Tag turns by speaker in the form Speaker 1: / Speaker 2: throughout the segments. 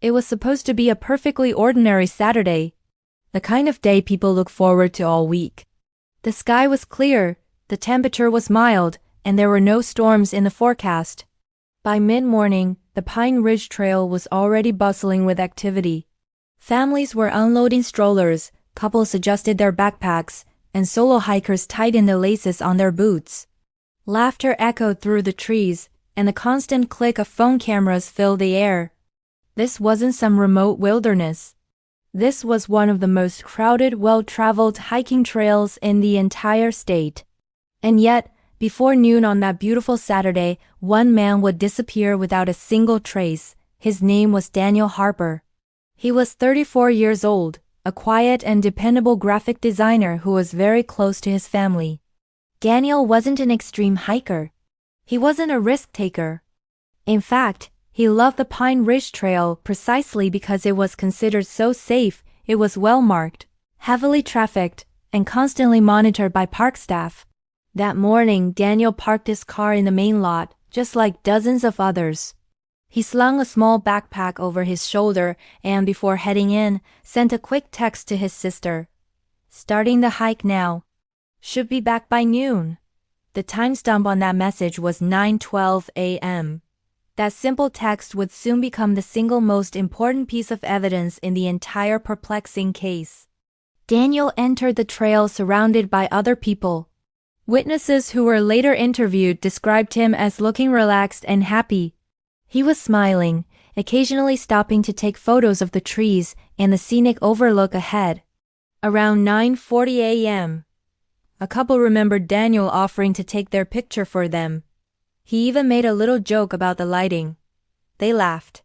Speaker 1: It was supposed to be a perfectly ordinary Saturday, the kind of day people look forward to all week. The sky was clear, the temperature was mild, and there were no storms in the forecast. By mid-morning, the Pine Ridge Trail was already bustling with activity. Families were unloading strollers, couples adjusted their backpacks, and solo hikers tightened the laces on their boots. Laughter echoed through the trees, and the constant click of phone cameras filled the air. This wasn't some remote wilderness. This was one of the most crowded, well-traveled hiking trails in the entire state. And yet, before noon on that beautiful Saturday, one man would disappear without a single trace. His name was Daniel Harper. He was 34 years old, a quiet and dependable graphic designer who was very close to his family. Daniel wasn't an extreme hiker. He wasn't a risk-taker. In fact, he loved the Pine Ridge Trail precisely because it was considered so safe. It was well-marked, heavily trafficked, and constantly monitored by park staff. That morning, Daniel parked his car in the main lot, just like dozens of others. He slung a small backpack over his shoulder and, before heading in, sent a quick text to his sister. "Starting the hike now. Should be back by noon." The timestamp on that message was 9:12 a.m. That simple text would soon become the single most important piece of evidence in the entire perplexing case. Daniel entered the trail surrounded by other people. Witnesses who were later interviewed described him as looking relaxed and happy. He was smiling, occasionally stopping to take photos of the trees and the scenic overlook ahead. Around 9:40 a.m., a couple remembered Daniel offering to take their picture for them. He even made a little joke about the lighting. They laughed.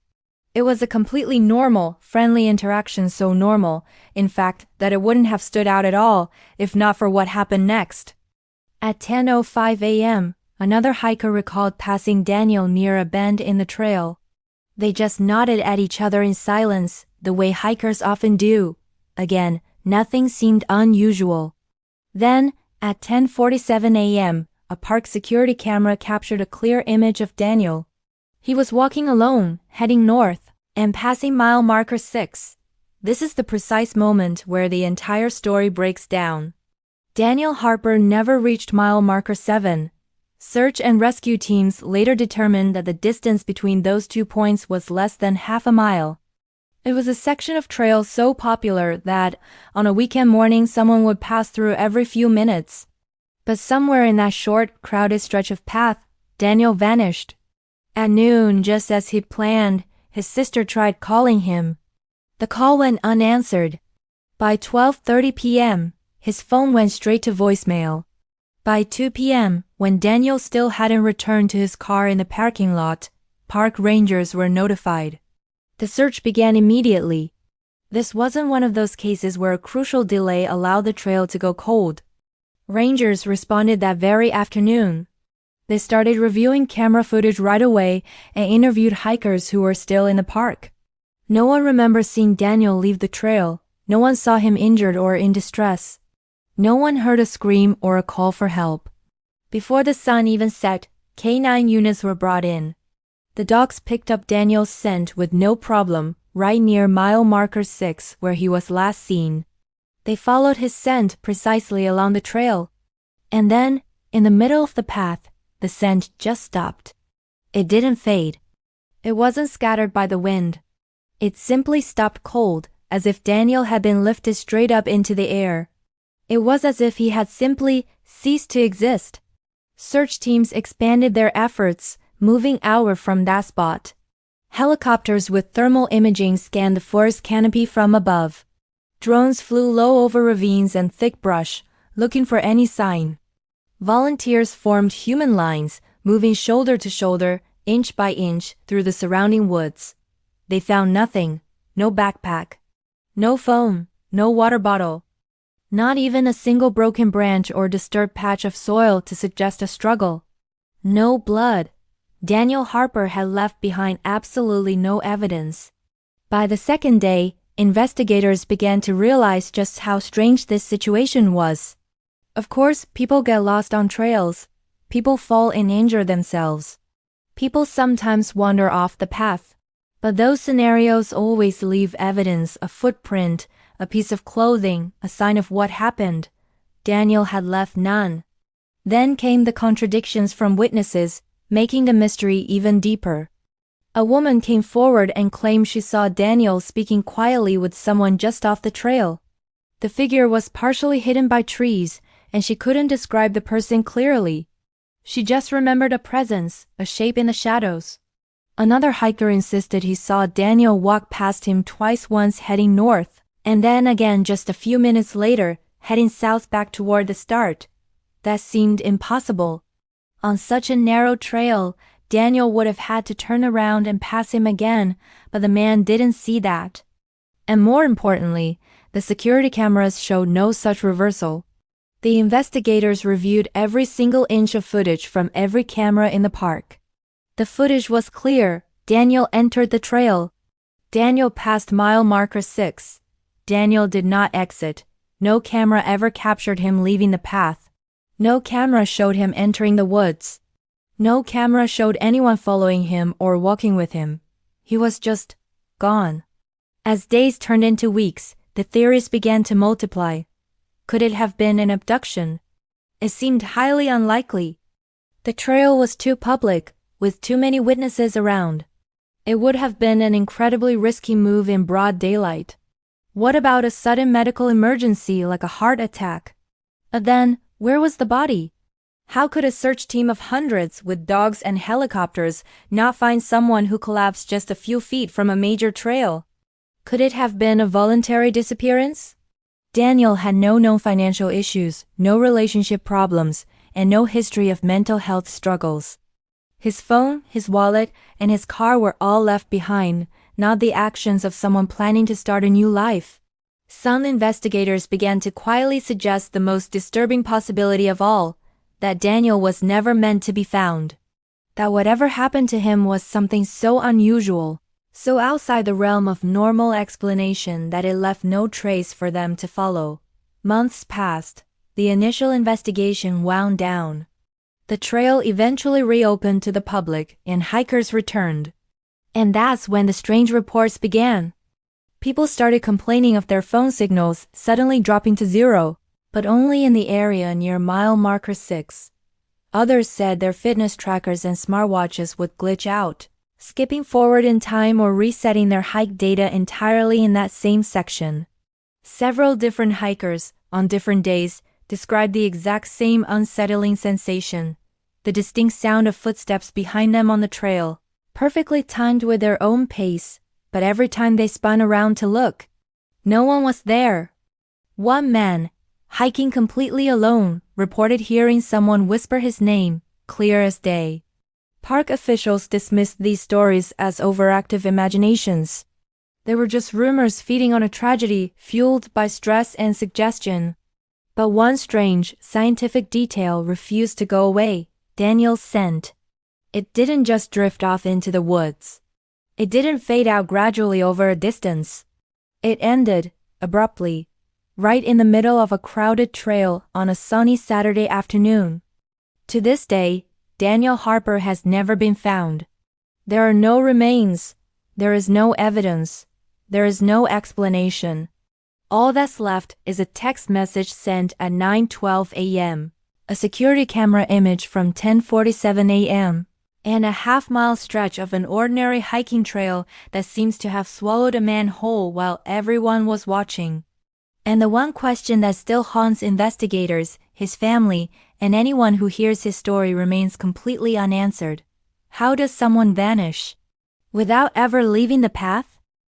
Speaker 1: It was a completely normal, friendly interaction, so normal, in fact, that it wouldn't have stood out at all if not for what happened next. At 10:05 a.m., another hiker recalled passing Daniel near a bend in the trail. They just nodded at each other in silence, the way hikers often do. Again, nothing seemed unusual. Then, at 10:47 a.m., a park security camera captured a clear image of Daniel. He was walking alone, heading north, and passing mile marker 6. This is the precise moment where the entire story breaks down. Daniel Harper never reached mile marker 7. Search and rescue teams later determined that the distance between those 2 points was less than half a mile. It was a section of trail so popular that, on a weekend morning, someone would pass through every few minutes. But somewhere in that short, crowded stretch of path, Daniel vanished. At noon, just as he'd planned, his sister tried calling him. The call went unanswered. By 12:30 p.m., his phone went straight to voicemail. By 2 p.m., when Daniel still hadn't returned to his car in the parking lot, park rangers were notified. The search began immediately. This wasn't one of those cases where a crucial delay allowed the trail to go cold. Rangers responded that very afternoon. They started reviewing camera footage right away and interviewed hikers who were still in the park. No one remembers seeing Daniel leave the trail. No one saw him injured or in distress. No one heard a scream or a call for help. Before the sun even set, K9 units were brought in. The dogs picked up Daniel's scent with no problem, right near mile marker 6 where he was last seen. They followed his scent precisely along the trail. And then, in the middle of the path, the scent just stopped. It didn't fade. It wasn't scattered by the wind. It simply stopped cold, as if Daniel had been lifted straight up into the air. It was as if he had simply ceased to exist. Search teams expanded their efforts, moving outward from that spot. Helicopters with thermal imaging scanned the forest canopy from above. Drones flew low over ravines and thick brush, looking for any sign. Volunteers formed human lines, moving shoulder to shoulder, inch by inch, through the surrounding woods. They found nothing. No backpack. No phone. No water bottle. Not even a single broken branch or disturbed patch of soil to suggest a struggle. No blood. Daniel Harper had left behind absolutely no evidence. By the second day, investigators began to realize just how strange this situation was. Of course, people get lost on trails. People fall and injure themselves. People sometimes wander off the path. But those scenarios always leave evidence, a footprint, a piece of clothing, a sign of what happened. Daniel had left none. Then came the contradictions from witnesses, making the mystery even deeper. A woman came forward and claimed she saw Daniel speaking quietly with someone just off the trail. The figure was partially hidden by trees, and she couldn't describe the person clearly. She just remembered a presence, a shape in the shadows. Another hiker insisted he saw Daniel walk past him twice, once heading north, and then again just a few minutes later, heading south back toward the start. That seemed impossible. On such a narrow trail, Daniel would have had to turn around and pass him again, but the man didn't see that. And more importantly, the security cameras showed no such reversal. The investigators reviewed every single inch of footage from every camera in the park. The footage was clear. Daniel entered the trail. Daniel passed mile marker 6. Daniel did not exit. No camera ever captured him leaving the path. No camera showed him entering the woods. No camera showed anyone following him or walking with him. He was just gone. As days turned into weeks, the theories began to multiply. Could it have been an abduction? It seemed highly unlikely. The trail was too public, with too many witnesses around. It would have been an incredibly risky move in broad daylight. What about a sudden medical emergency like a heart attack? Then, where was the body? How could a search team of hundreds with dogs and helicopters not find someone who collapsed just a few feet from a major trail? Could it have been a voluntary disappearance? Daniel had no known financial issues, no relationship problems, and no history of mental health struggles. His phone, his wallet, and his car were all left behind, not the actions of someone planning to start a new life. Some investigators began to quietly suggest the most disturbing possibility of all, that Daniel was never meant to be found. That whatever happened to him was something so unusual, so outside the realm of normal explanation that it left no trace for them to follow. Months passed. The initial investigation wound down. The trail eventually reopened to the public and hikers returned. And that's when the strange reports began. People started complaining of their phone signals suddenly dropping to zero, but only in the area near mile marker 6. Others said their fitness trackers and smartwatches would glitch out, skipping forward in time or resetting their hike data entirely in that same section. Several different hikers, on different days, described the exact same unsettling sensation, the distinct sound of footsteps behind them on the trail, perfectly timed with their own pace, but every time they spun around to look, no one was there. One man, hiking completely alone, reported hearing someone whisper his name, clear as day. Park officials dismissed these stories as overactive imaginations. They were just rumors feeding on a tragedy fueled by stress and suggestion. But one strange, scientific detail refused to go away: Daniel's scent. It didn't just drift off into the woods. It didn't fade out gradually over a distance. It ended, abruptly, right in the middle of a crowded trail on a sunny Saturday afternoon. To this day, Daniel Harper has never been found. There are no remains. There is no evidence. There is no explanation. All that's left is a text message sent at 9:12 a.m., a security camera image from 10:47 a.m., and a half-mile stretch of an ordinary hiking trail that seems to have swallowed a man whole while everyone was watching. And the one question that still haunts investigators, his family, and anyone who hears his story remains completely unanswered. How does someone vanish without ever leaving the path?